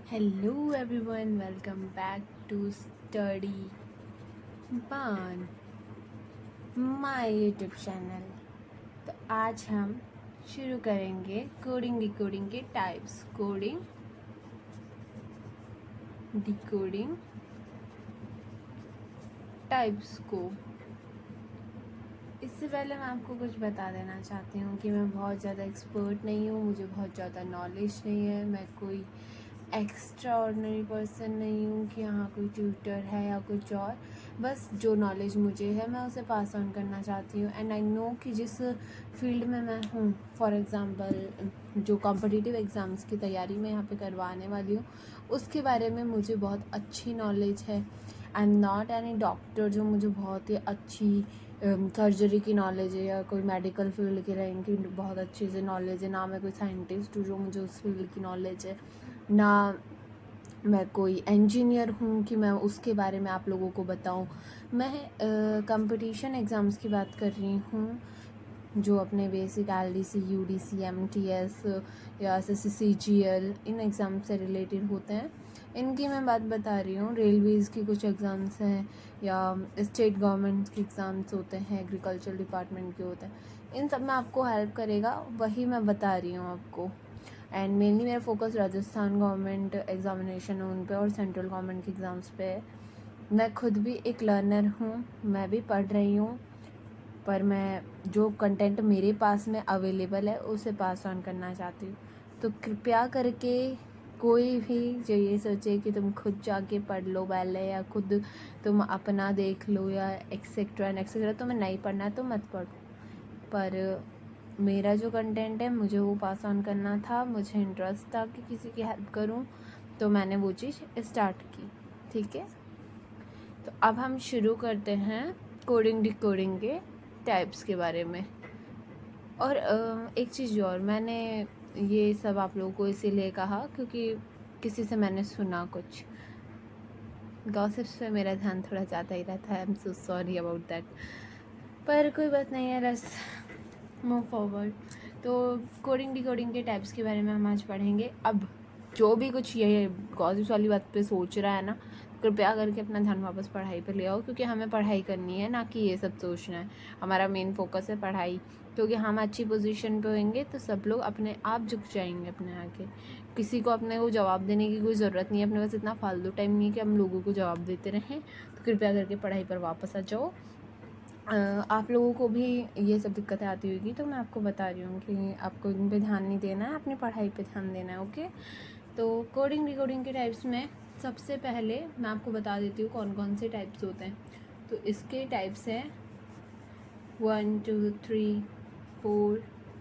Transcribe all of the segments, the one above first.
Hello everyone, welcome back to Study Barn, my YouTube channel. तो आज हम शुरू करेंगे कोडिंग डिकोडिंग के टाइप्स। कोडिंग डिकोडिंग टाइप्स को। इससे पहले मैं आपको कुछ बता देना चाहती हूँ कि मैं बहुत ज़्यादा एक्सपर्ट नहीं हूँ, मुझे बहुत ज़्यादा नॉलेज नहीं है, मैं कोई एक्स्ट्रा ऑर्डिनरी पर्सन नहीं हूँ कि हाँ कोई ट्यूटर है या कुछ और। बस जो नॉलेज मुझे है मैं उसे पास ऑन करना चाहती हूँ। एंड आई नो कि जिस फील्ड में मैं हूँ, फॉर एग्ज़ाम्पल जो कॉम्पिटिटिव एग्ज़ाम्स की तैयारी मैं यहाँ पे करवाने वाली हूँ, उसके बारे में मुझे बहुत अच्छी नॉलेज है। I am not any doctor जो मुझे बहुत ही अच्छी सर्जरी की नॉलेज है, या कोई मेडिकल फील्ड की रैंक की बहुत अच्छे से नॉलेज है, ना मैं कोई साइंटिस्ट हूँ जो मुझे उस फील्ड की नॉलेज है, ना मैं कोई इंजीनियर हूँ कि मैं उसके बारे में आप लोगों को बताऊँ। मैं कंपटीशन एग्ज़ाम्स की बात कर रही हूँ, जो अपने बेसिक LDC, UDC, MTS या SSC, CGL इन एग्ज़ाम से रिलेटेड होते हैं, इनकी मैं बात बता रही हूँ। रेलवेज़ की कुछ एग्ज़ाम्स हैं या स्टेट गवर्नमेंट के एग्ज़ाम्स होते हैं, एग्रीकल्चर डिपार्टमेंट के होते हैं, इन सब में आपको हेल्प करेगा, वही मैं बता रही हूँ आपको। एंड मेनली मेरा फोकस राजस्थान गवर्नमेंट एग्ज़ामिनेशन उन पे और सेंट्रल गवर्नमेंट के एग्ज़ाम्स पे है। मैं खुद भी एक लर्नर हूँ, मैं भी पढ़ रही हूँ, पर मैं जो कंटेंट मेरे पास में अवेलेबल है उसे पास ऑन करना चाहती हूँ। तो कृपया करके कोई भी जो ये सोचे कि तुम खुद जाके पढ़ लो पहले, या खुद तुम अपना देख लो, या एक्सेट्रा एंड एक्सेट्रा, तुम्हें नहीं पढ़ना है तो मत पढ़ो। पर मेरा जो कंटेंट है मुझे वो पास ऑन करना था, मुझे इंटरेस्ट था कि किसी की हेल्प करूं, तो मैंने वो चीज़ स्टार्ट की। ठीक है, तो अब हम शुरू करते हैं कोडिंग डिकोडिंग के टाइप्स के बारे में। और एक चीज़ और, मैंने ये सब आप लोगों को इसीलिए कहा क्योंकि किसी से मैंने सुना कुछ गॉसिप्स पे मेरा ध्यान थोड़ा ज़्यादा ही रहता है। I am so sorry about that, पर कोई बात नहीं है, लेट्स मूव फॉरवर्ड। तो कोडिंग डिकोडिंग के टाइप्स के बारे में हम आज पढ़ेंगे। अब जो भी कुछ ये गॉसिप्स वाली बात पे सोच रहा है ना, कृपया करके अपना ध्यान वापस पढ़ाई पे ले आओ, क्योंकि हमें पढ़ाई करनी है, ना कि ये सब सोचना है। हमारा मेन फोकस है पढ़ाई, क्योंकि हम अच्छी पोजीशन पे होंगे तो सब लोग अपने आप झुक जाएंगे अपने आगे। किसी को अपने को जवाब देने की कोई ज़रूरत नहीं है, अपने पास इतना फालतू टाइम नहीं है कि हम लोगों को जवाब देते रहें। तो कृपया करके पढ़ाई पर वापस आ जाओ। आप लोगों को भी ये सब दिक्कतें आती होगी, तो मैं आपको बता रही हूँ कि आपको इन पे ध्यान नहीं देना है, अपनी पढ़ाई पे ध्यान देना है। ओके, तो कोडिंग डिकोडिंग के टाइप्स में सबसे पहले मैं आपको बता देती हूँ कौन कौन से टाइप्स होते हैं। तो इसके टाइप्स हैं 1 2 3 4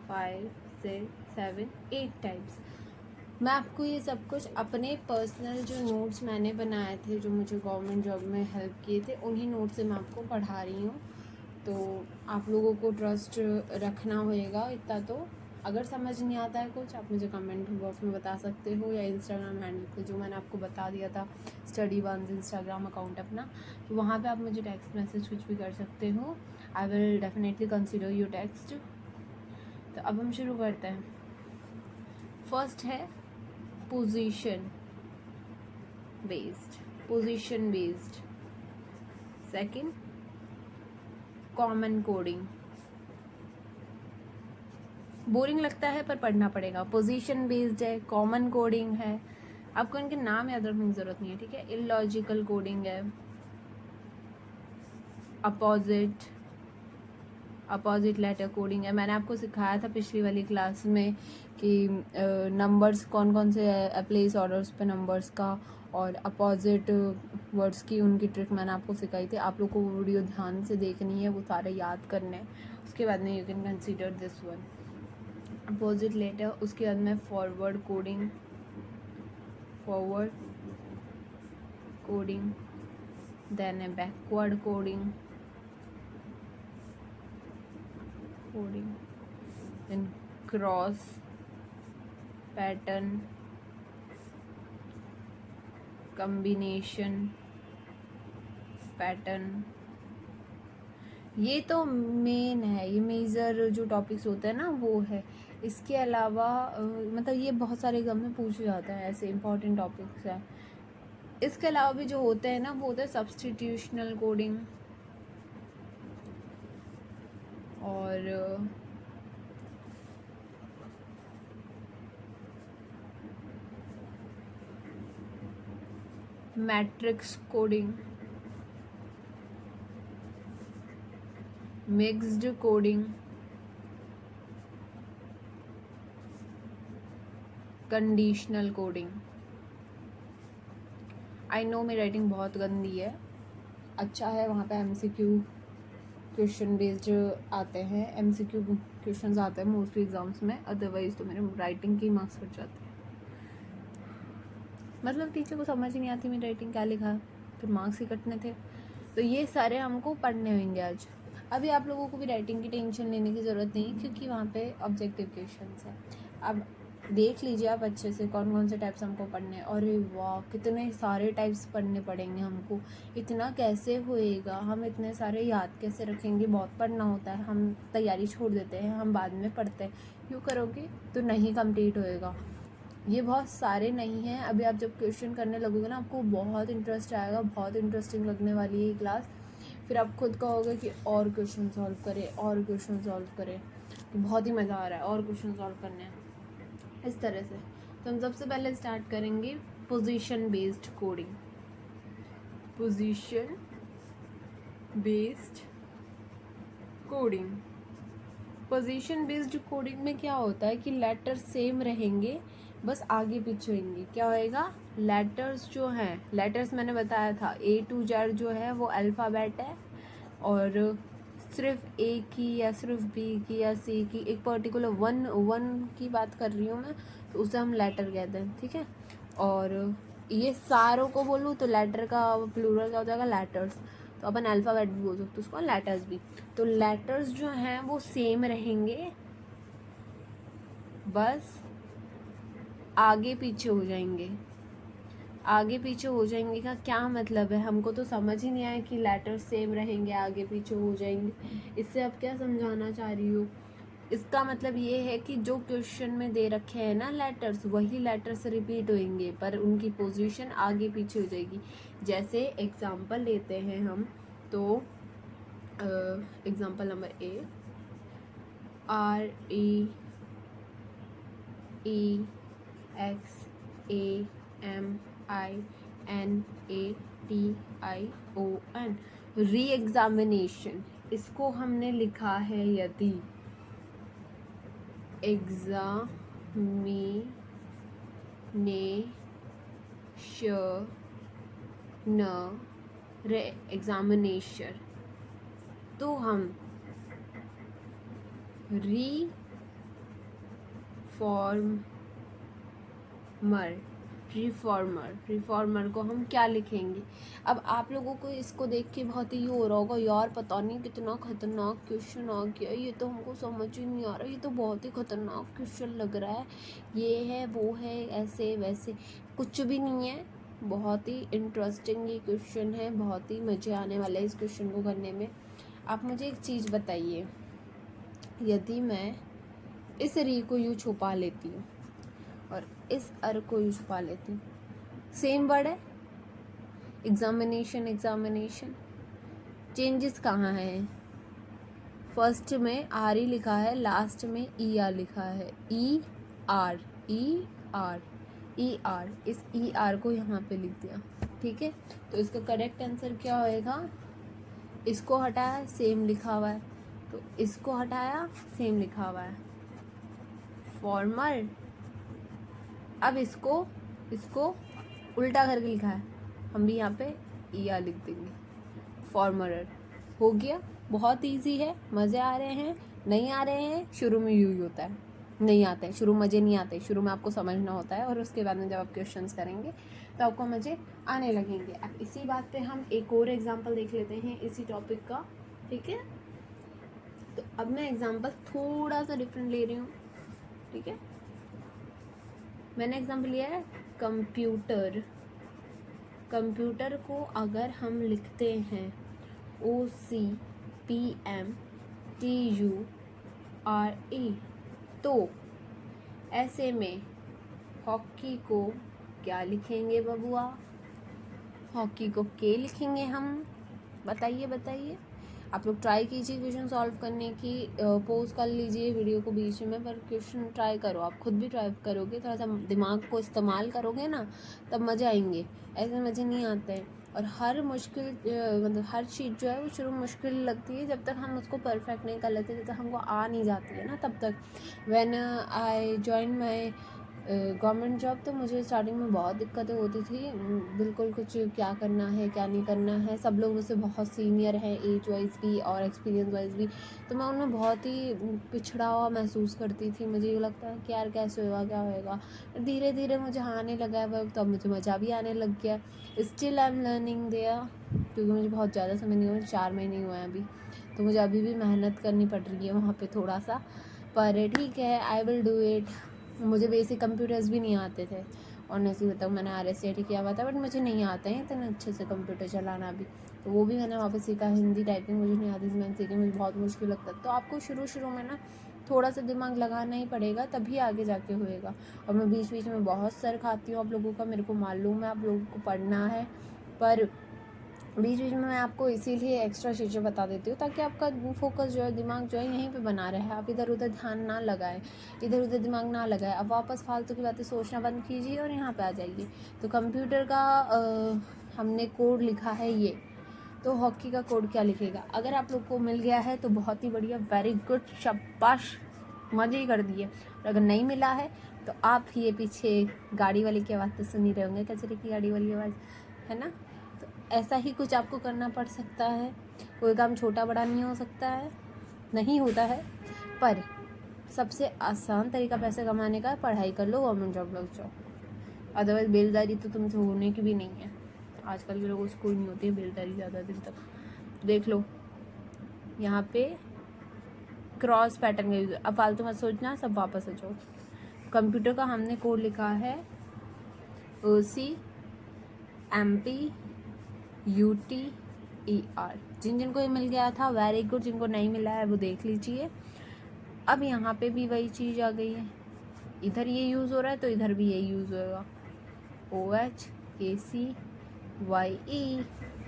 5 6 7 8 टाइप्स। मैं आपको ये सब कुछ अपने पर्सनल जो नोट्स मैंने बनाए थे, जो मुझे गवर्नमेंट जॉब में हेल्प किए थे, उन्हीं नोट्स से मैं आपको पढ़ा रही हूँ। तो आप लोगों को ट्रस्ट रखना होएगा इतना। तो अगर समझ नहीं आता है कुछ, आप मुझे कमेंट बॉक्स में बता सकते हो, या इंस्टाग्राम हैंडल पे जो मैंने आपको बता दिया था, स्टडी बंस इंस्टाग्राम अकाउंट अपना, तो वहाँ पे आप मुझे टेक्स्ट मैसेज कुछ भी कर सकते हो। I will definitely consider your text. तो अब हम शुरू करते हैं। फर्स्ट है position based, position based. Second, common coding. Boring लगता है पर पढ़ना पड़ेगा। पोजीशन बेस्ड है, कॉमन कोडिंग है, आपको इनके नाम याद रखने की ज़रूरत नहीं है, ठीक है। इलॉजिकल कोडिंग है, अपोजिट लेटर कोडिंग है। मैंने आपको सिखाया था पिछली वाली क्लास में कि नंबर्स कौन कौन से प्लेस ऑर्डर्स पे नंबर्स का, और अपोजिट वर्ड्स की उनकी ट्रिक मैंने आपको सिखाई थी। आप लोग को वो वीडियो ध्यान से देखनी है, वो सारे याद करने हैं। उसके बाद में you can consider this one, opposite letter. उसके बाद में फॉरवर्ड कोडिंग, देन है backward coding, then cross pattern, combination pattern. ये तो मेन है, ये मेजर जो टॉपिक्स होते हैं ना वो है। इसके अलावा मतलब ये बहुत सारे एग्जाम में पूछे जाते हैं, ऐसे इंपॉर्टेंट टॉपिक्स हैं। इसके अलावा भी जो होते हैं ना वो होता है सब्स्टिट्यूशनल कोडिंग और matrix coding, mixed coding, conditional coding. I know मेरी राइटिंग बहुत गंदी है, अच्छा है वहाँ पे एमसीक्यू क्वेश्चन बेस्ड आते हैं, एमसीक्यू क्वेश्चंस आते हैं मोस्टली एग्जाम्स में, अदरवाइज तो मेरे राइटिंग के मार्क्स कट जाते हैं। मतलब टीचर को समझ ही नहीं आती मेरी राइटिंग क्या लिखा है, फिर मार्क्स ही कटने थे। तो ये सारे हमको पढ़ने होंगे आज। अभी आप लोगों को भी राइटिंग की टेंशन लेने की ज़रूरत नहीं, क्योंकि वहाँ पे ऑब्जेक्टिव क्वेश्चंस हैं। अब देख लीजिए आप अच्छे से कौन कौन से टाइप्स हमको पढ़ने हैं। अरे वाह, कितने सारे टाइप्स पढ़ने पड़ेंगे हमको, इतना कैसे होएगा, हम इतने सारे याद कैसे रखेंगे, बहुत पढ़ना होता है, हम तैयारी छोड़ देते हैं, हम बाद में पढ़ते हैं। क्यों करोगे तो नहीं कंप्लीट होएगा। ये बहुत सारे नहीं हैं। अभी आप जब क्वेश्चन करने लगोगे ना आपको बहुत इंटरेस्ट आएगा, बहुत इंटरेस्टिंग लगने वाली है ये क्लास। फिर आप खुद कहोगे कि और क्वेश्चन सॉल्व करें, और क्वेश्चन सॉल्व करें, तो बहुत ही मज़ा आ रहा है और क्वेश्चन सॉल्व करने हैं इस तरह से। तो हम सबसे पहले स्टार्ट करेंगे position based coding. Position based coding, position based coding में क्या होता है कि लेटर सेम रहेंगे, बस आगे पीछे होंगे। क्या होएगा, लेटर्स जो हैं, लेटर्स मैंने बताया था A to Z जो है वो अल्फ़ाबेट है, और सिर्फ A की या सिर्फ B की या C की एक पर्टिकुलर वन की बात कर रही हूँ मैं, तो उसे हम लेटर कहते हैं, ठीक है। और ये सारों को बोलूँ तो लेटर का प्लूरल क्या हो जाएगा, लेटर्स। तो अपन अल्फ़ाबेट भी बोल सकते उसको, लेटर्स भी। तो लेटर्स जो हैं वो सेम रहेंगे, बस आगे पीछे हो जाएंगे। आगे पीछे हो जाएंगे का क्या मतलब है, हमको तो समझ ही नहीं आया कि लेटर्स सेम रहेंगे आगे पीछे हो जाएंगे, इससे आप क्या समझाना चाह रही हो। इसका मतलब ये है कि जो क्वेश्चन में दे रखे हैं ना लेटर्स, वही लेटर्स रिपीट होंगे पर उनकी पोजीशन आगे पीछे हो जाएगी। जैसे एग्जांपल लेते हैं हम, तो example number A, REXAMINATION, re examination. इसको हमने लिखा है यदि एग्जामिनेशन, तो हम रिफॉर्मर को हम क्या लिखेंगे। अब आप लोगों को इसको देख के बहुत ही हो रहा होगा, यार पता नहीं कितना खतरनाक क्वेश्चन आ गया, ये तो हमको समझ ही नहीं आ रहा, ये तो बहुत ही खतरनाक क्वेश्चन लग रहा है, ये है वो है, ऐसे वैसे। कुछ भी नहीं है, बहुत ही इंटरेस्टिंग ये क्वेश्चन है, बहुत ही मज़े आने वाले हैं इस क्वेश्चन को करने में। आप मुझे एक चीज़ बताइए, यदि मैं इस री को यूँ छुपा लेती हूँ और इस अर को यूँ छुपा लेती हूँ, सेम वर्ड है, एग्जामिनेशन। चेंजेस कहाँ है, फर्स्ट में आर ही लिखा है, लास्ट में ई आर लिखा है, ई आर, इस ई आर को यहाँ पे लिख दिया, ठीक है। तो इसका करेक्ट आंसर क्या होएगा, इसको हटाया सेम लिखा हुआ है, तो इसको हटाया सेम लिखा हुआ है, फॉर्मर। अब इसको उल्टा करके लिखा है, हम भी यहाँ पे ई आर लिख देंगे, फॉर्मर। हो गया, बहुत इजी है, मज़े आ रहे हैं, नहीं आ रहे हैं, शुरू में यूँ ही होता है, नहीं आते हैं शुरू, मज़े नहीं आते, शुरू में आपको समझना होता है और उसके बाद में जब आप क्वेश्चंस करेंगे तो आपको मज़े आने लगेंगे। अब इसी बात पे हम एक और एग्जांपल देख लेते हैं इसी टॉपिक का, ठीक है। तो अब मैं एग्जांपल थोड़ा सा डिफरेंट ले रही हूँ, ठीक है। मैंने एग्जांपल लिया है कंप्यूटर को अगर हम लिखते हैं OCPMTURE, तो ऐसे में हॉकी को क्या लिखेंगे बबुआ? हॉकी को के लिखेंगे हम। बताइए बताइए। आप लोग ट्राई कीजिए क्वेश्चन सॉल्व करने की, पोज कर लीजिए वीडियो को बीच में, पर क्वेश्चन ट्राई करो। आप खुद भी ट्राई करोगे, थोड़ा सा दिमाग को इस्तेमाल करोगे ना, तब मज़े आएंगे। ऐसे मज़े नहीं आते हैं। और हर मुश्किल मतलब हर चीज़ जो है वो शुरू में मुश्किल लगती है, जब तक हम उसको परफेक्ट नहीं कर लेते, जब तक हमको आ नहीं जाती है ना, तब तक। When I join my government job, तो मुझे स्टार्टिंग में बहुत दिक्कतें होती थी। बिल्कुल कुछ क्या करना है क्या नहीं करना है। सब लोग मुझसे बहुत सीनियर हैं एज वाइज भी और एक्सपीरियंस वाइज भी, तो मैं उनमें बहुत ही पिछड़ा हुआ महसूस करती थी। मुझे ये लगता है कि यार कैसे होगा क्या होगा। धीरे धीरे मुझे आने लगा है वक्त, तो अब मुझे मज़ा भी आने लग गया। Still I am learning there, क्योंकि मुझे बहुत ज़्यादा समय नहीं हुआ, 4 महीने हुए हैं अभी, तो मुझे अभी भी मेहनत करनी पड़ रही है वहाँ पे थोड़ा सा, पर ठीक है, आई विल डू इट। मुझे बेसिक कंप्यूटर्स भी नहीं आते थे, ऑनेस्टली बताऊँ। मैंने RSCT किया हुआ था, बट मुझे नहीं आता है इतना अच्छे से कंप्यूटर चलाना भी, तो वो भी मैंने वापस सीखा। हिंदी टाइपिंग मुझे नहीं आती थी, मैंने सीखी, मुझे बहुत मुश्किल लगता है। तो आपको शुरू में ना थोड़ा सा दिमाग लगाना ही पड़ेगा, तभी आगे जाके होएगा। और मैं बीच बीच में बहुत सर खाती हूँ आप लोगों का, मेरे को मालूम है आप लोगों को पढ़ना है, पर बीच बीच में मैं आपको इसीलिए एक्स्ट्रा चीज़ें बता देती हूँ, ताकि आपका फोकस जो है, दिमाग जो है, यहीं पे बना रहे। आप इधर उधर ध्यान ना लगाएं, इधर उधर दिमाग ना लगाएं। अब वापस फालतू की बातें सोचना बंद कीजिए और यहाँ पे आ जाइए। तो कंप्यूटर का हमने कोड लिखा है ये, तो हॉकी का कोड क्या लिखेगा? अगर आप लोग को मिल गया है तो बहुत ही बढ़िया, वेरी गुड, शाबाश, मज़े ही कर दिए। और अगर नहीं मिला है तो आप ये पीछे गाड़ी वाले की आवाज़ तो सुन ही रहे होंगे, कचरे की गाड़ी वाली आवाज़, है ना? तो ऐसा ही कुछ आपको करना पड़ सकता है। कोई काम छोटा बड़ा नहीं हो सकता है, नहीं होता है, पर सबसे आसान तरीका पैसे कमाने का, पढ़ाई कर लो, गवर्नमेंट जॉब लग जाओ। अदरवाइज बेलदारी तो तुमसे होने की भी नहीं है। आजकल के लोगों से कोई नहीं होती है बेलदारी ज़्यादा दिन तक। देख लो यहाँ पे क्रॉस पैटर्न का यूज़। अब फालतू मत सोचना, सब वापस आ जाओ। कंप्यूटर का हमने कोड लिखा है OCMPUTER। जिनको ये मिल गया था वेरी गुड, जिनको नहीं मिला है वो देख लीजिए। अब यहाँ पे भी वही चीज़ आ गई है, इधर ये यूज़ हो रहा है तो इधर भी यही यूज़ होगा, OHACYE।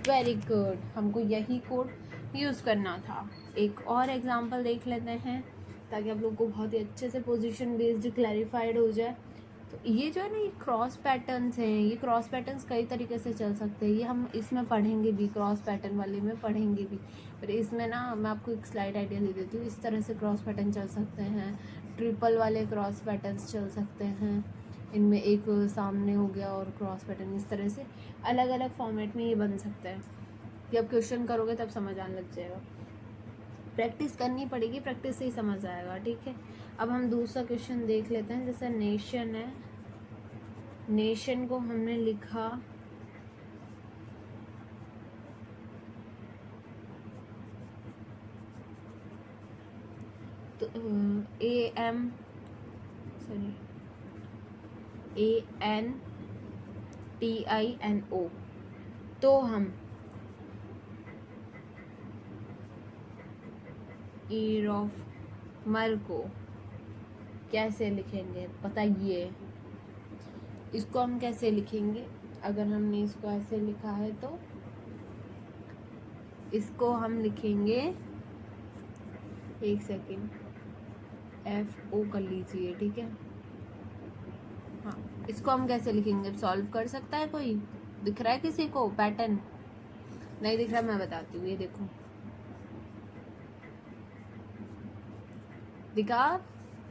वेरी गुड, हमको यही कोड यूज़ करना था। एक और एग्जांपल देख लेते हैं, ताकि आप लोग को बहुत ही अच्छे से पोजीशन बेस्ड क्लैरिफाइड हो जाए। तो ये जो है ना, ये क्रॉस पैटर्न्स हैं। ये क्रॉस पैटर्न्स कई तरीके से चल सकते हैं, ये हम इसमें पढ़ेंगे भी, क्रॉस पैटर्न वाले में पढ़ेंगे भी। पर इसमें ना मैं आपको एक स्लाइड आइडिया दे देती हूँ। इस तरह से क्रॉस पैटर्न चल सकते हैं, ट्रिपल वाले क्रॉस पैटर्न्स चल सकते हैं। इनमें एक सामने हो गया और क्रॉस पैटर्न, इस तरह से अलग अलग फॉर्मेट में ये बन सकता है। जब क्वेश्चन करोगे तब समझ आने लग जाएगा। प्रैक्टिस करनी पड़ेगी, प्रैक्टिस से ही समझ आएगा, ठीक है। अब हम दूसरा क्वेश्चन देख लेते हैं। जैसे नेशन है, नेशन को हमने लिखा तो ANTINO, तो हम ईरोफमर को कैसे लिखेंगे बताइए? इसको हम कैसे लिखेंगे? अगर हमने इसको ऐसे लिखा है तो इसको हम लिखेंगे, एक सेकेंड, FO कर लीजिए, ठीक है। हाँ, इसको हम कैसे लिखेंगे? सॉल्व कर सकता है कोई? दिख रहा है किसी को पैटर्न? नहीं दिख रहा, मैं बताती हूँ। ये देखो, दिखा?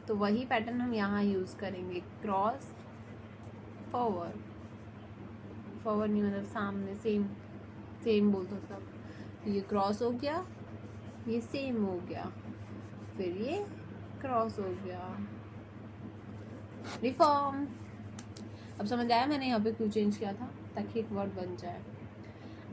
तो वही पैटर्न हम यहाँ यूज़ करेंगे, क्रॉस फॉरवर्ड। फॉरवर्ड नहीं मतलब सामने, सेम बोल दो सब। ये क्रॉस हो गया, ये सेम हो गया, फिर ये क्रॉस हो गया, रिफॉर्म। अब समझ आया मैंने यहाँ पे क्यों चेंज किया था, ताकि एक वर्ड बन जाए।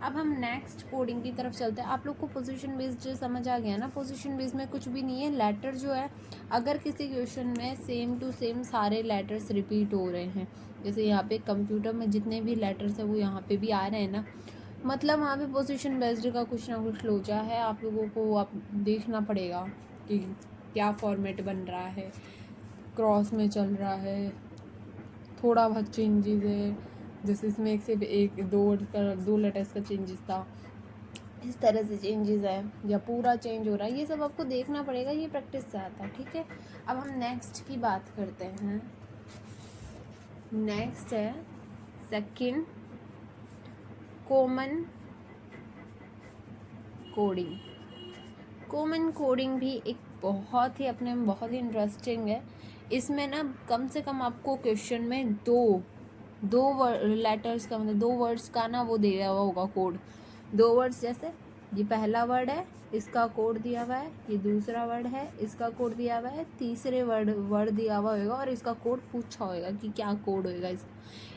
अब हम नेक्स्ट कोडिंग की तरफ चलते हैं। आप लोग को पोजीशन बेस्ड समझ आ गया ना? पोजीशन बेस्ड में कुछ भी नहीं है। लेटर जो है, अगर किसी क्वेश्चन में सेम टू सेम सारे लेटर्स रिपीट हो रहे हैं, जैसे यहाँ पे कंप्यूटर में जितने भी लेटर्स हैं वो यहाँ पे भी आ रहे हैं ना, मतलब वहाँ पे पोजीशन बेस्ड का कुछ ना कुछ लोचा है। आप लोगों को आप देखना पड़ेगा कि क्या फॉर्मेट बन रहा है। क्रॉस में चल रहा है, थोड़ा बहुत चेंजेस है, जैसे इसमें एक से एक दो वर्ड का, 2 लेटर्स का चेंजेस था, इस तरह से चेंजेस है या पूरा चेंज हो रहा है, ये सब आपको देखना पड़ेगा, ये प्रैक्टिस से आता है, ठीक है। अब हम नेक्स्ट की बात करते हैं। नेक्स्ट है second, common coding. Common coding भी एक बहुत ही अपने में बहुत ही इंटरेस्टिंग है। इसमें ना कम से कम आपको क्वेश्चन में दो लेटर्स का, मतलब 2 वर्ड्स का ना वो दिया हुआ होगा कोड। 2 वर्ड्स, जैसे ये पहला वर्ड है, इसका कोड दिया हुआ है, ये दूसरा वर्ड है, इसका कोड दिया हुआ है, तीसरे वर्ड दिया हुआ होगा और इसका कोड पूछा होगा कि क्या कोड होएगा इसका।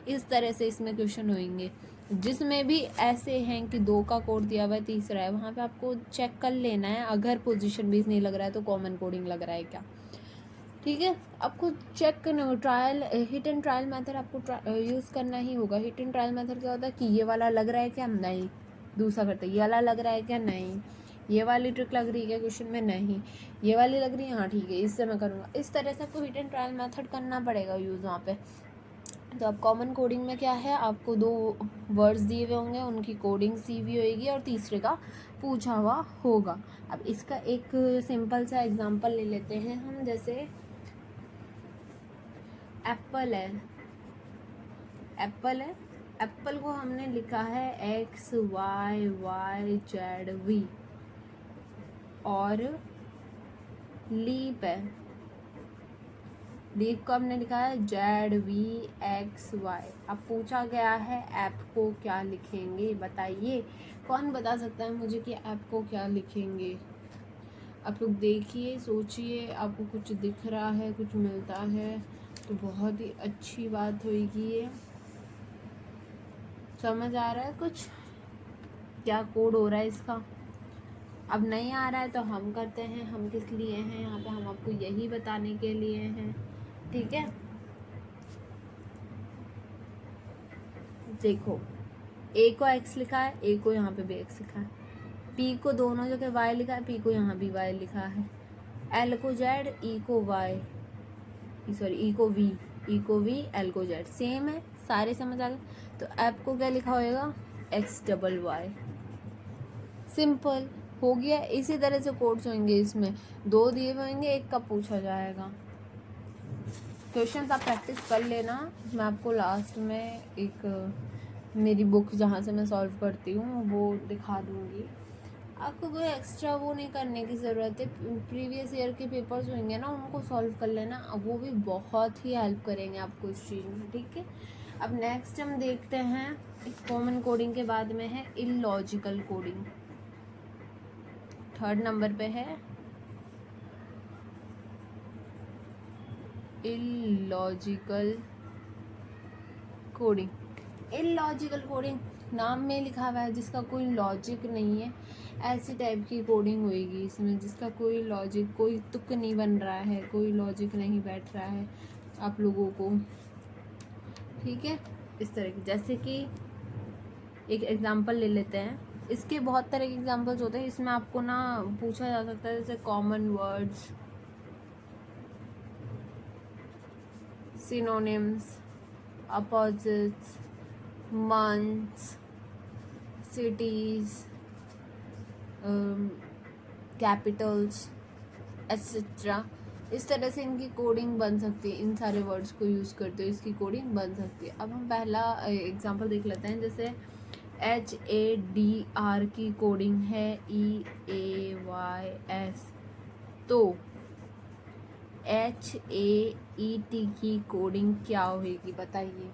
इस तरह से इसमें क्वेश्चन होंगे। जिसमें भी ऐसे हैं कि 2 का कोड दिया हुआ है, तीसरा है, वहाँ पे आपको चेक कर लेना है, अगर पोजीशन बेस नहीं लग रहा है तो कॉमन कोडिंग लग रहा है क्या, ठीक है। आपको चेक करना होगा, trial, hit and trial method आपको यूज़ करना ही होगा। हिट एंड ट्रायल मेथड क्या होता है कि ये वाला लग रहा है क्या, नहीं, दूसरा करते ये वाला लग रहा है क्या, नहीं, ये वाली ट्रिक लग रही है क्या क्वेश्चन में, नहीं, ये वाली लग रही है, हाँ ठीक है, इससे मैं करूँगा। इस तरह से आपको हिट एंड ट्रायल मेथड करना पड़ेगा यूज़ वहाँ पे। तो अब कॉमन कोडिंग में क्या है, आपको 2 वर्ड्स दिए हुए होंगे, उनकी कोडिंग सी हुई होगी और तीसरे का पूछा हुआ होगा। अब इसका एक सिंपल सा एग्जांपल ले लेते हैं हम, जैसे एप्पल है, एप्पल को हमने लिखा है XYYZ और लीप है, लीप को हमने लिखा है ZVXY। अब पूछा गया है ऐप को क्या लिखेंगे, बताइए, कौन बता सकता है मुझे कि ऐप को क्या लिखेंगे। आप लोग देखिए, सोचिए, आपको कुछ दिख रहा है, कुछ मिलता है तो बहुत ही अच्छी बात होगी। ये समझ आ रहा है कुछ क्या कोड हो रहा है इसका। अब नहीं आ रहा है तो हम करते हैं, हम किस लिए हैं यहाँ पे, हम आपको यही बताने के लिए हैं, ठीक है। देखो, ए को x लिखा है, ए को यहाँ पे भी x लिखा है, पी को दोनों जगह y लिखा है, पी को यहाँ भी y लिखा है, एल को z, ई को y, सॉरी ई को v, ई को v, एल को z, सेम है, सारे समझ आ गए। तो ऐप को क्या लिखा होएगा, XYY, सिंपल हो गया। इसी तरह से कोड्स होंगे, इसमें 2 दिए हुए होंगे, एक का पूछा जाएगा। क्वेश्चंस आप प्रैक्टिस कर लेना, मैं आपको लास्ट में एक मेरी बुक जहाँ से मैं सॉल्व करती हूँ वो दिखा दूँगी। आपको कोई एक्स्ट्रा वो नहीं करने की ज़रूरत है, प्रीवियस ईयर के पेपर्स होंगे ना, उनको सॉल्व कर लेना, वो भी बहुत ही हेल्प करेंगे आपको इस चीज़ में, ठीक है। अब नेक्स्ट हम देखते हैं, कॉमन कोडिंग के बाद में है इलॉजिकल कोडिंग, 3rd नंबर पे है इलॉजिकल कोडिंग। इलॉजिकल कोडिंग नाम में लिखा हुआ है, जिसका कोई लॉजिक नहीं है, ऐसी टाइप की कोडिंग होएगी इसमें, जिसका कोई लॉजिक, कोई तुक नहीं बन रहा है, कोई लॉजिक नहीं बैठ रहा है आप लोगों को, ठीक है। इस तरह की, जैसे कि एक एग्जांपल ले लेते हैं, इसके बहुत तरह के एग्जांपल्स होते हैं, इसमें आपको ना पूछा जा सकता है, जैसे common words, synonyms, opposites, months, cities, Capitals etcetera. इस तरह से इनकी कोडिंग बन सकती है, इन सारे वर्ड्स को यूज़ करते हुए इसकी कोडिंग बन सकती है। अब हम पहला एग्जांपल देख लेते हैं, जैसे HADR की कोडिंग है EAYS, तो HAET की कोडिंग क्या होगी, बताइए।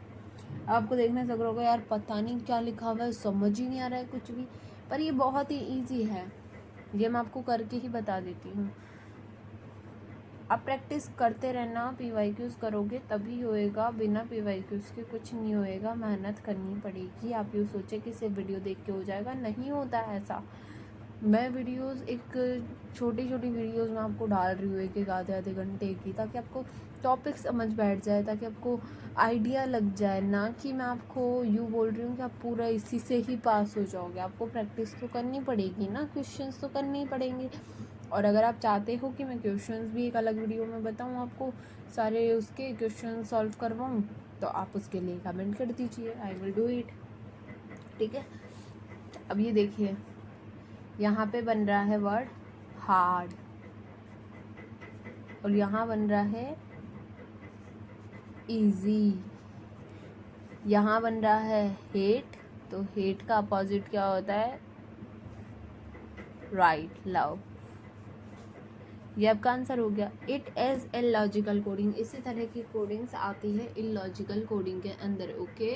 आपको देखने से लग रहा होगा यार पता नहीं क्या लिखा हुआ है, समझ ही नहीं आ रहा है कुछ भी, पर ये बहुत ही ईजी है, ये मैं आपको करके ही बता देती हूँ। आप प्रैक्टिस करते रहना, PYQs करोगे तभी होएगा, बिना PYQs के कुछ नहीं होएगा, मेहनत करनी पड़ेगी। आप यूँ सोचे कि सिर्फ वीडियो देख के हो जाएगा, नहीं होता ऐसा। मैं वीडियोस, एक छोटी छोटी वीडियोस मैं आपको डाल रही हूँ, एक आधे घंटे की, ताकि आपको टॉपिक समझ बैठ जाए, ताकि आपको आइडिया लग जाए, ना कि मैं आपको यूँ बोल रही हूँ कि आप पूरा इसी से ही पास हो जाओगे। आपको प्रैक्टिस तो करनी पड़ेगी ना, क्वेश्चंस तो करने ही पड़ेंगे, और अगर आप चाहते हो कि मैं क्वेश्चंस भी एक अलग वीडियो में बताऊँ आपको, सारे उसके क्वेश्चन सॉल्व करवाऊँ, तो आप उसके लिए कमेंट कर दीजिए, आई विल डू इट। ठीक है, अब ये देखिए यहाँ पे बन रहा है वर्ड हार्ड और यहाँ बन रहा है इजी, यहाँ बन रहा है हेट, तो हेट का अपोजिट क्या होता है, राइट, लव। ये आपका आंसर हो गया। इट इज इलॉजिकल कोडिंग, इसी तरह की कोडिंग्स आती है इलॉजिकल कोडिंग के अंदर। ओके,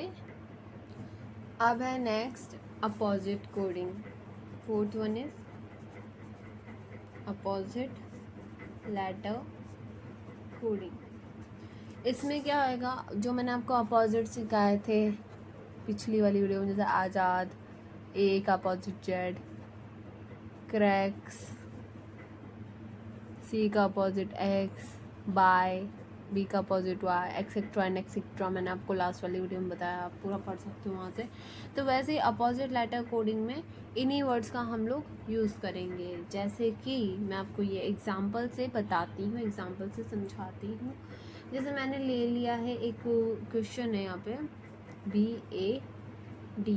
अब है next opposite coding. Fourth one is opposite letter coding. इसमें क्या आएगा, जो मैंने आपको अपोजिट सिखाए थे पिछली वाली वीडियो में, जैसे आज़ाद, ए का अपोजिट जेड, क्रैक्स, सी का अपोजिट एक्स, बाय, बी का opposite Y, etcetera and etcetera. मैंने आपको लास्ट वाली वीडियो में बताया, आप पूरा पढ़ सकते हो वहाँ से। तो वैसे ही अपोजिट लेटर कोडिंग में इन्हीं वर्ड्स का हम लोग यूज़ करेंगे। जैसे कि मैं आपको ये एग्जांपल से बताती हूँ, एग्जांपल से समझाती हूँ। जैसे मैंने ले लिया है, एक क्वेश्चन है यहाँ पे BAD,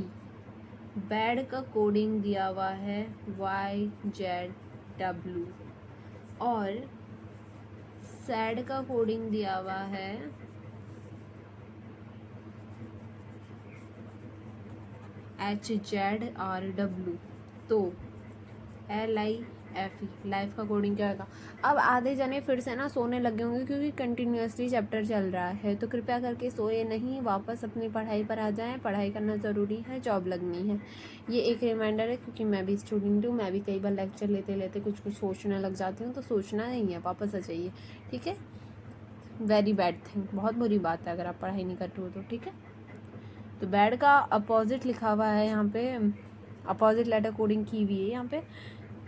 बैड का कोडिंग दिया हुआ है YZW और सैड का कोडिंग दिया हुआ है HZRW। तो LIFE, लाइफ का कोडिंग क्या होगा। अब आधे जने फिर से ना सोने लगे होंगे क्योंकि कंटिन्यूसली चैप्टर चल रहा है, तो कृपया करके सोए नहीं, वापस अपनी पढ़ाई पर आ जाएं। पढ़ाई करना ज़रूरी है, जॉब लगनी है। ये एक रिमाइंडर है क्योंकि मैं भी स्टूडेंट हूँ, मैं भी कई बार लेक्चर लेते लेते कुछ कुछ सोचने लग जाती हूँ, तो सोचना नहीं है, वापस आ जाइए। ठीक है, वेरी बैड थिंग, बहुत बुरी बात है अगर आप पढ़ाई नहीं कर रहे हो तो। ठीक है, तो बैड का अपोजिट लिखा हुआ है यहाँ पे, अपोजिट लेटर कोडिंग की हुई है यहाँ पे।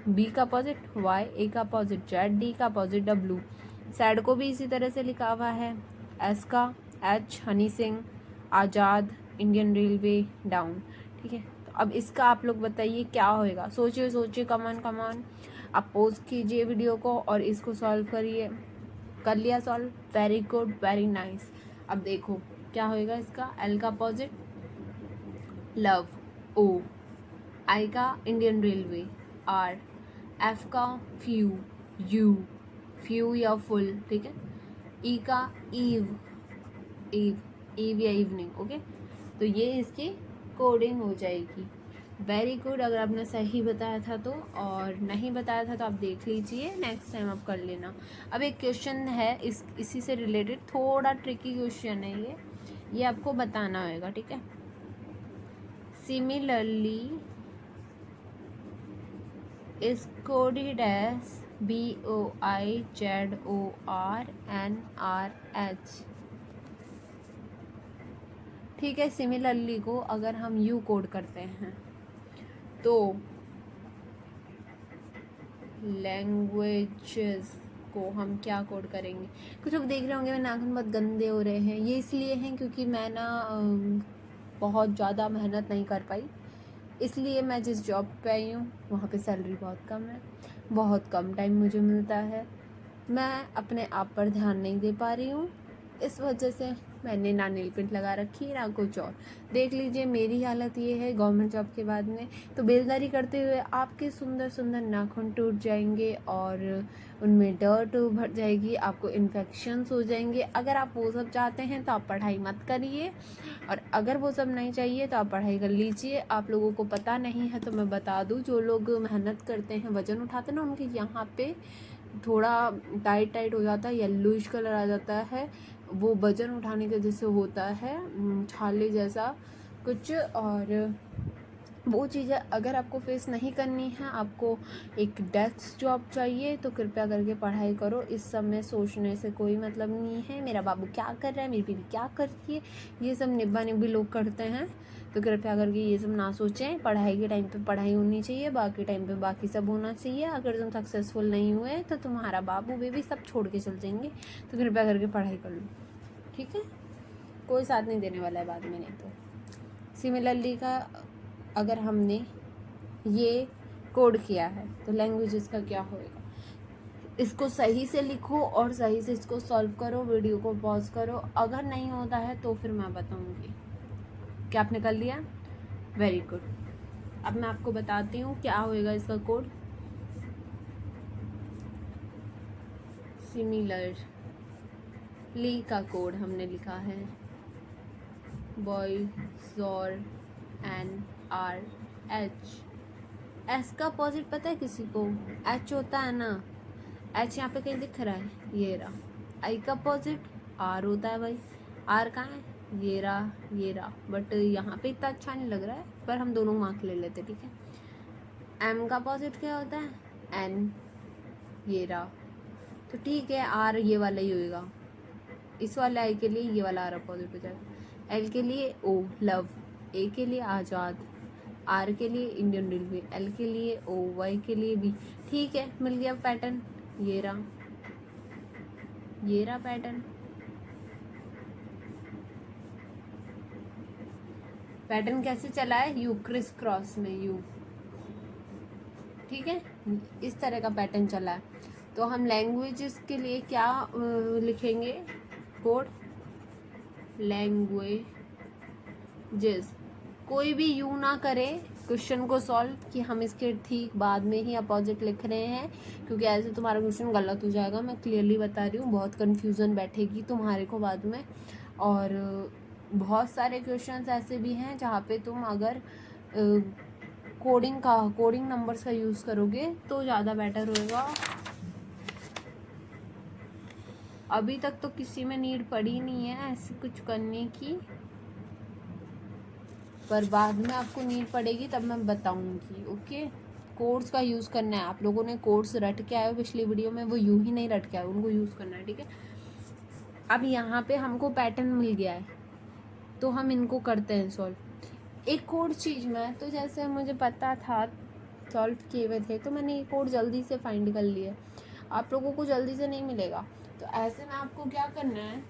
बी का अपोजिट वाई, ए का अपोजिट जेड, डी का अपोजिट डब्लू। सैड को भी इसी तरह से लिखा हुआ है। एस का एच, हनी सिंह, आज़ाद, इंडियन रेलवे, डाउन। ठीक है, तो अब इसका आप लोग बताइए क्या होएगा। सोचिए सोचिए, कमान कमान, आप पोज कीजिए वीडियो को और इसको सॉल्व करिए। कर लिया solve, very good, very nice. अब देखो क्या होएगा इसका। एल का अपोजिट लव, ओ, आई का इंडियन रेलवे, आर, एफ का फ्यू, यू, फ्यू या फुल। ठीक है, ई का ईव, ईव, ईव या इवनिंग। ओके, तो ये इसकी कोडिंग हो जाएगी। वेरी गुड, अगर आपने सही बताया था तो, और नहीं बताया था तो आप देख लीजिए, नेक्स्ट टाइम आप कर लेना। अब एक क्वेश्चन है इसी से रिलेटेड, थोड़ा ट्रिकी क्वेश्चन है ये आपको बताना होगा। ठीक है, similarly is coded as BOIZORNRH। ठीक है, सिमिलरली को अगर हम यू कोड करते हैं तो लैंग्वेजेस को हम क्या कोड करेंगे। कुछ लोग देख रहे होंगे मेरे नाखून बहुत गंदे हो रहे हैं, ये इसलिए हैं क्योंकि मैं ना बहुत ज़्यादा मेहनत नहीं कर पाई, इसलिए मैं जिस जॉब पे आई हूँ वहाँ पे सैलरी बहुत कम है, बहुत कम टाइम मुझे मिलता है, मैं अपने आप पर ध्यान नहीं दे पा रही हूँ। इस वजह से मैंने ना नील पेंट लगा रखी है ना कुछ और। देख लीजिए मेरी हालत ये है गवर्नमेंट जॉब के बाद में। तो बेलदारी करते हुए आपके सुंदर सुंदर नाखून टूट जाएंगे और उनमें डर्ट भर जाएगी, आपको इन्फेक्शंस हो जाएंगे। अगर आप वो सब चाहते हैं तो आप पढ़ाई मत करिए, और अगर वो सब नहीं चाहिए तो आप पढ़ाई कर लीजिए। आप लोगों को पता नहीं है तो मैं बता दूँ, जो लोग मेहनत करते हैं, वज़न उठाते हैं ना, उनके यहाँ पे थोड़ा टाइट हो जाता है, येलोइश कलर आ जाता है, वो वज़न उठाने की वजह से होता है, छाले जैसा कुछ। और वो चीज़ें अगर आपको फेस नहीं करनी है, आपको एक डेस्क जॉब चाहिए, तो कृपया करके पढ़ाई करो। इस समय सोचने से कोई मतलब नहीं है, मेरा बाबू क्या कर रहा है, मेरी बीवी क्या कर रही है, ये सब निब्बा निब्बी लोग करते हैं। तो कृपया करके ये सब ना सोचें। पढ़ाई के टाइम पे पढ़ाई होनी चाहिए, बाकी टाइम पे बाकी सब होना चाहिए। अगर तुम सक्सेसफुल नहीं हुए तो तुम्हारा बाबू बेबी सब छोड़ के चल जाएंगे, तो कृपया करके पढ़ाई कर लो। ठीक है, कोई साथ नहीं देने वाला है बाद में, नहीं तो। सिमिलरली का अगर हमने ये कोड किया है तो लैंग्वेजेस का क्या होएगा। इसको सही से लिखो और सही से इसको सॉल्व करो, वीडियो को पॉज करो। अगर नहीं होता है तो फिर मैं बताऊंगी। क्या आपने कर लिया? Very good. अब मैं आपको बताती हूँ क्या होएगा इसका कोड। सिमिलरली का कोड हमने लिखा है बॉयजोर एन आर एच। एस का अपोजिट पता है किसी को? एच होता है ना, एच यहाँ पे कहीं दिख रहा है, ये रहा। आई का अपोजिट आर होता है भाई। आर कहाँ है? ये रहा। बट यहाँ पे इतना अच्छा नहीं लग रहा है, पर हम दोनों मार्क ले लेते, ठीक है। एम का अपोजिट क्या होता है? एन, ये रहा। तो ठीक है, आर ये वाला ही होएगा। इस वाले आई के लिए ये वाला आर अपोजिट हो जाएगा। एल के लिए ओ लव, ए के लिए आज़ाद, आर के लिए इंडियन रेलवे, एल के लिए ओ, वाई के लिए बी। ठीक है, मिल गया पैटर्न। ये रहा पैटर्न। पैटर्न कैसे चला है? यू क्रिस क्रॉस में यू, ठीक है, इस तरह का पैटर्न चला है। तो हम लैंग्वेजेस के लिए क्या लिखेंगे कोड? लैंग्वेजेस। कोई भी यू ना करे क्वेश्चन को सॉल्व कि हम इसके ठीक बाद में ही अपोजिट लिख रहे हैं, क्योंकि ऐसे तुम्हारा क्वेश्चन गलत हो जाएगा। मैं क्लियरली बता रही हूँ, बहुत कन्फ्यूज़न बैठेगी तुम्हारे को बाद में। और बहुत सारे क्वेश्चंस ऐसे भी हैं जहाँ पे तुम अगर कोडिंग नंबर्स का यूज़ करोगे तो ज़्यादा बेटर होएगा। अभी तक तो किसी में नीड पड़ी नहीं है ऐसे कुछ करने की, पर बाद में आपको नीड पड़ेगी तब मैं बताऊंगी। ओके, कोड्स का यूज़ करना है। आप लोगों ने कोड्स रट के आए हो पिछली वीडियो में, वो यूं ही नहीं रट के आए, उनको यूज़ करना है, ठीक है। अब यहाँ पे हमको पैटर्न मिल गया है तो हम इनको करते हैं सॉल्व। एक और चीज़ में तो जैसे मुझे पता था सॉल्व किए हुए थे, तो मैंने ये कोड जल्दी से फाइंड कर लिया। आप लोगों को जल्दी से नहीं मिलेगा, तो ऐसे में आपको क्या करना है?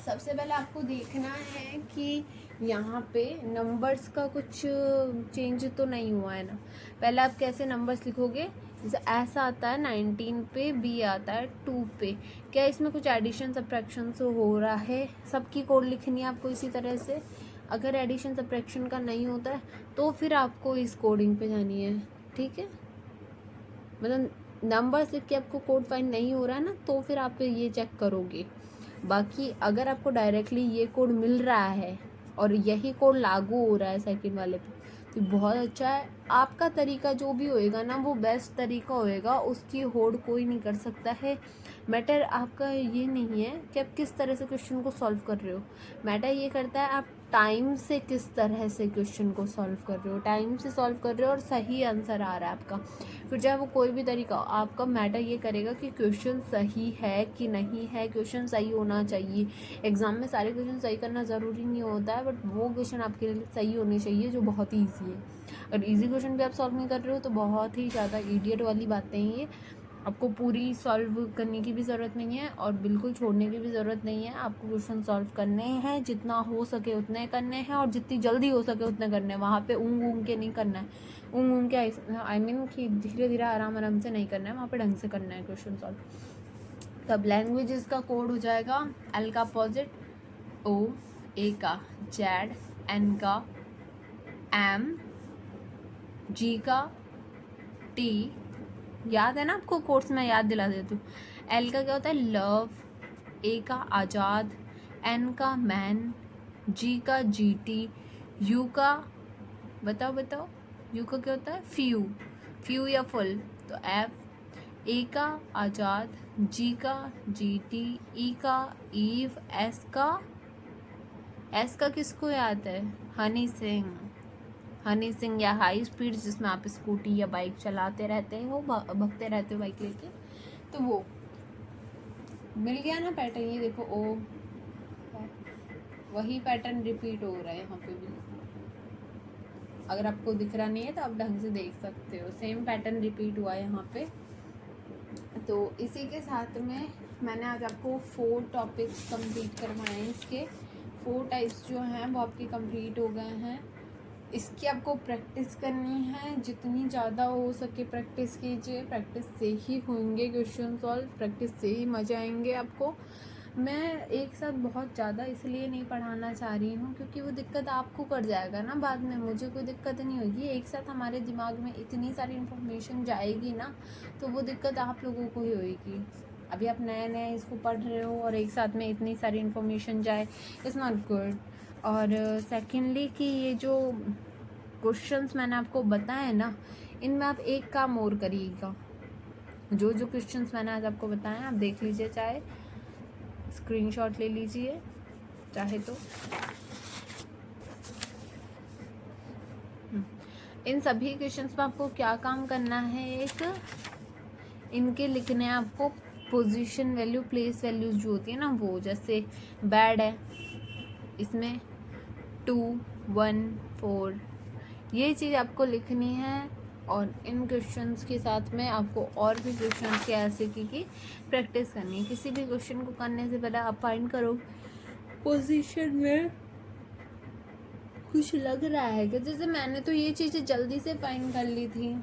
सबसे पहले आपको देखना है कि यहाँ पे नंबर्स का कुछ चेंज तो नहीं हुआ है ना। पहले आप कैसे नंबर्स लिखोगे? जैसे ऐसा आता है 19 पे, बी आता है 2 पे। क्या इसमें कुछ एडिशन सब्ट्रैक्शन हो रहा है? सबकी कोड लिखनी है आपको इसी तरह से। अगर एडिशन सब्ट्रैक्शन का नहीं होता है तो फिर आपको इस कोडिंग पे जानी है, ठीक है। मतलब नंबर्स लिख के आपको कोड फाइंड नहीं हो रहा है ना, तो फिर आप ये चेक करोगे। बाकी अगर आपको डायरेक्टली ये कोड मिल रहा है और यही कोड लागू हो रहा है सेकंड वाले पे, तो बहुत अच्छा है। आपका तरीका जो भी होएगा ना, वो बेस्ट तरीका होएगा, उसकी होड़ कोई नहीं कर सकता है। मैटर आपका ये नहीं है कि आप किस तरह से क्वेश्चन को सॉल्व कर रहे हो, मैटर ये करता है आप टाइम से किस तरह से क्वेश्चन को सॉल्व कर रहे हो। टाइम से सॉल्व कर रहे हो और सही आंसर आ रहा है आपका, फिर चाहे वो कोई भी तरीका हो, आपका मैटर ये करेगा कि क्वेश्चन सही है कि नहीं है। क्वेश्चन सही होना चाहिए। एग्ज़ाम में सारे क्वेश्चन सही करना ज़रूरी नहीं होता है, बट वो क्वेश्चन आपके लिए सही होने चाहिए जो बहुत ही ईजी है। अगर ईजी क्वेश्चन भी आप सॉल्व नहीं कर रहे हो तो बहुत ही ज़्यादा इडियट वाली बातें हैं ये। आपको पूरी सॉल्व करने की भी ज़रूरत नहीं है और बिल्कुल छोड़ने की भी ज़रूरत नहीं है। आपको क्वेश्चन सॉल्व करने हैं, जितना हो सके उतने करने हैं और जितनी जल्दी हो सके उतने करने हैं। वहाँ पे ऊँग के नहीं करना है। ऊँग के आई मीन कि धीरे धीरे आराम से नहीं करना है, वहाँ पे ढंग से करना है क्वेश्चन सॉल्व। तब लैंग्वेजेस का कोड हो जाएगा एल का अपोजिट ओ, ए का जेड, एन का एम, जी का टी। याद है ना आपको? कोर्स में याद दिला देती हूँ। एल का क्या होता है? लव, ए का आज़ाद, एन का मैन, जी का जीटी, यू का बताओ यू का क्या होता है? फ्यू या फुल। तो एफ, ए का आज़ाद, जी का जीटी, ई का ईव, एस का किसको याद है? हनी सिंह या हाई स्पीड, जिसमें आप स्कूटी या बाइक चलाते रहते हो, भगते रहते हो बाइक लेके, तो वो मिल गया ना पैटर्न। ये देखो ओ, वही पैटर्न रिपीट हो रहा है यहाँ पे भी। अगर आपको दिख रहा नहीं है तो आप ढंग से देख सकते हो, सेम पैटर्न रिपीट हुआ है यहाँ पे। तो इसी के साथ में मैंने आज आपको 4 टॉपिक्स कंप्लीट करवाए हैं। इसके 4 टाइप्स जो हैं वो आपके कंप्लीट हो गए हैं। इसकी आपको प्रैक्टिस करनी है, जितनी ज़्यादा हो सके प्रैक्टिस कीजिए। प्रैक्टिस से ही होंगे क्वेश्चन सॉल्व, प्रैक्टिस से ही मज़े आएंगे आपको। मैं एक साथ बहुत ज़्यादा इसलिए नहीं पढ़ाना चाह रही हूँ क्योंकि वो दिक्कत आपको कर जाएगा ना बाद में, मुझे कोई दिक्कत नहीं होगी। एक साथ हमारे दिमाग में इतनी सारी इन्फॉर्मेशन जाएगी ना, तो वो दिक्कत आप लोगों को ही होगी। अभी आप नए नए इसको पढ़ रहे हो और एक साथ में इतनी सारी इन्फॉर्मेशन जाए, इट्स नॉट गुड। और सेकेंडली कि ये जो क्वेश्चंस मैंने आपको बताए ना, इनमें आप एक काम और करिएगा। जो जो क्वेश्चंस मैंने आज आपको बताए आप देख लीजिए, चाहे स्क्रीनशॉट ले लीजिए चाहे तो। इन सभी क्वेश्चंस में आपको क्या काम करना है, एक इनके लिखने हैं आपको पोजीशन वैल्यू, प्लेस वैल्यूज जो होती है ना वो, जैसे बैड है इसमें 2, 1, 4, ये चीज़ आपको लिखनी है। और इन क्वेश्चंस के साथ में आपको और भी क्वेश्चंस के ऐसे की प्रैक्टिस करनी है। किसी भी क्वेश्चन को करने से पहले आप फाइंड करो पोजीशन में कुछ लग रहा है कि, जैसे मैंने तो ये चीज़ें जल्दी से फाइंड कर ली थी,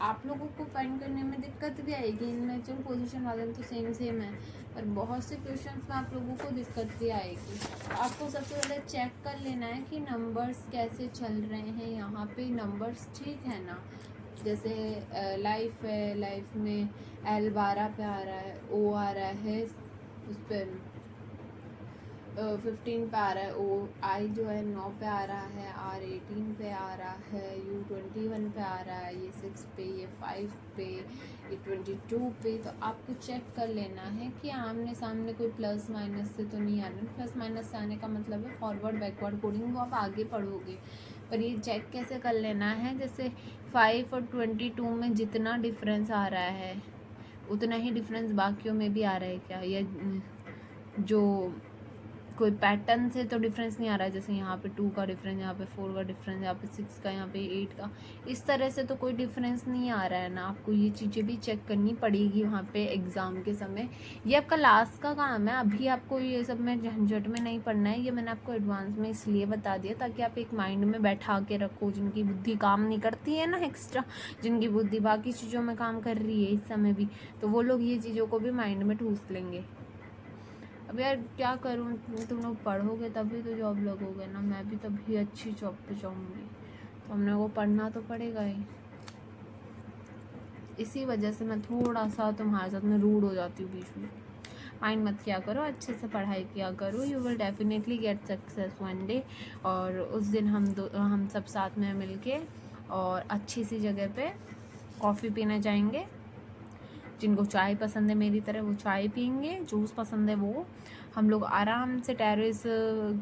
आप लोगों को फाइंड करने में दिक्कत भी आएगी। इनमें चलो पोजीशन वाले में तो सेम है, पर बहुत से क्वेश्चंस में आप लोगों को दिक्कत भी आएगी। आपको सबसे पहले चेक कर लेना है कि नंबर्स कैसे चल रहे हैं, यहाँ पे नंबर्स ठीक है ना। जैसे लाइफ है, लाइफ में L12 पे आ रहा है, O आ रहा है, उस पर 15 पे आ रहा है, O I जो है 9 पे आ रहा है, R 18 पे आ रहा है, U 21 पे आ रहा है, ये 6 पे, ये 5 पे, ये 22 पे। तो आपको चेक कर लेना है कि आमने सामने कोई प्लस माइनस से तो नहीं आ रहा। प्लस माइनस से आने का मतलब है फॉरवर्ड बैकवर्ड कोडिंग, वो आप आगे पढ़ोगे। पर ये चेक कैसे कर लेना है, जैसे 5 और 22 में जितना डिफरेंस आ रहा है उतना ही डिफरेंस बाकियों में भी आ रहा है क्या, या जो कोई पैटर्न से तो डिफरेंस नहीं आ रहा है। जैसे यहाँ पे 2 का डिफरेंस, यहाँ पे 4 का डिफरेंस, यहाँ पे 6 का, यहाँ पे 8 का, इस तरह से तो कोई डिफरेंस नहीं आ रहा है ना। आपको ये चीज़ें भी चेक करनी पड़ेगी वहाँ पे एग्ज़ाम के समय। ये आपका लास्ट का काम है, अभी आपको ये सब में झंझट में नहीं पढ़ना है। ये मैंने आपको एडवांस में इसलिए बता दिया ताकि आप एक माइंड में बैठा के रखो। जिनकी बुद्धि काम नहीं करती है ना एक्स्ट्रा, जिनकी बुद्धि बाकी चीज़ों में काम कर रही है इस समय भी, तो वो लोग ये चीज़ों को भी माइंड में ठूस लेंगे। अब यार क्या करूँ, तुम लोग पढ़ोगे तभी तो जॉब लगोगे ना, मैं भी तभी अच्छी जॉब पे जाऊँगी, तो हमने को पढ़ना तो पड़ेगा ही। इसी वजह से मैं थोड़ा सा तुम्हारे साथ में रूड हो जाती हूँ बीच में। माइंड मत किया करो, अच्छे से पढ़ाई किया करो, you will definitely get success one day. और उस दिन हम सब साथ में मिलके और अच्छी सी जगह पे कॉफ़ी पीने जाएंगे। जिनको चाय पसंद है मेरी तरह वो चाय पियेंगे, जूस पसंद है वो। हम लोग आराम से टेरेस,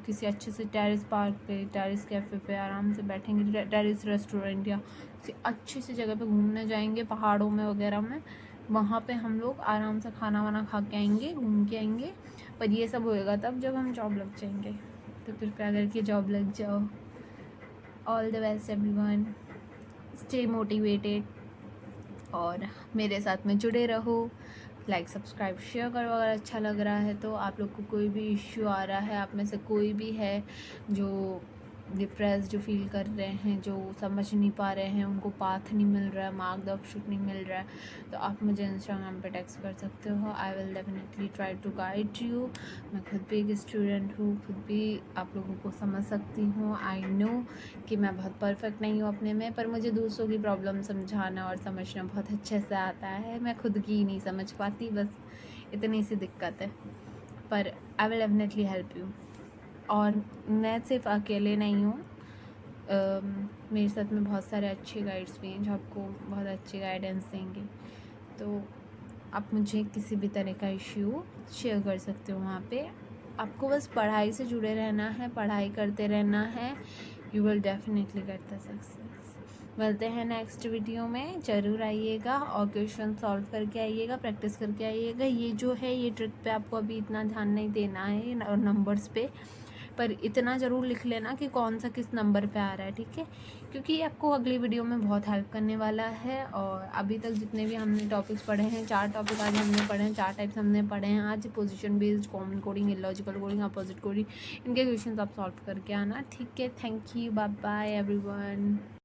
किसी अच्छे से टेरेस पार्क पे, टेरेस कैफ़े पे आराम से बैठेंगे, टेरेस रेस्टोरेंट या किसी अच्छी सी जगह पे घूमने जाएंगे, पहाड़ों में वगैरह में। वहाँ पे हम लोग आराम से खाना वाना खा के आएंगे, घूम के आएंगे। पर ये सब होएगा तब जब हम जॉब लग जाएंगे, तो कृपया करके जॉब लग जाओ। All the best everyone, stay motivated और मेरे साथ में जुड़े रहो। लाइक सब्सक्राइब शेयर करो अगर अच्छा लग रहा है तो। आप लोग को कोई भी इश्यू आ रहा है, आप में से कोई भी है जो डिप्रेस जो फील कर रहे हैं, जो समझ नहीं पा रहे हैं, उनको पाथ नहीं मिल रहा है, मार्गदर्शन नहीं मिल रहा है, तो आप मुझे इंस्टाग्राम पे टेक्स्ट कर सकते हो। I will definitely try to guide you. मैं खुद भी एक स्टूडेंट हूँ, खुद भी आप लोगों को समझ सकती हूँ। आई नो कि मैं बहुत परफेक्ट नहीं हूँ अपने में, पर मुझे दूसरों की प्रॉब्लम समझाना और समझना बहुत अच्छे से आता है। मैं खुद की नहीं समझ पाती, बस इतनी सी दिक्कत है, पर आई विल डेफिनेटली हेल्प यू। और मैं सिर्फ अकेले नहीं हूँ, मेरे साथ में बहुत सारे अच्छे गाइड्स भी हैं जो आपको बहुत अच्छी गाइडेंस देंगे। तो आप मुझे किसी भी तरह का इश्यू शेयर कर सकते हो वहाँ पे। आपको बस पढ़ाई से जुड़े रहना है, पढ़ाई करते रहना है, you will definitely get the success. मिलते हैं नेक्स्ट वीडियो में, ज़रूर आइएगा और क्वेश्चन सॉल्व करके आइएगा, प्रैक्टिस करके आइएगा। ये जो है ये ट्रिक पे आपको अभी इतना ध्यान नहीं देना है, और नंबर्स पे पर इतना ज़रूर लिख लेना कि कौन सा किस नंबर पे आ रहा है, ठीक है, क्योंकि ये आपको अगली वीडियो में बहुत हेल्प करने वाला है। और अभी तक जितने भी हमने टॉपिक्स पढ़े हैं, 4 टॉपिक आज हमने पढ़े हैं, 4 टाइप्स हमने पढ़े हैं आज, position based, common coding, illogical coding, opposite coding, इनके क्वेश्चन आप सॉल्व करके आना, ठीक है। Thank you, bye bye everyone.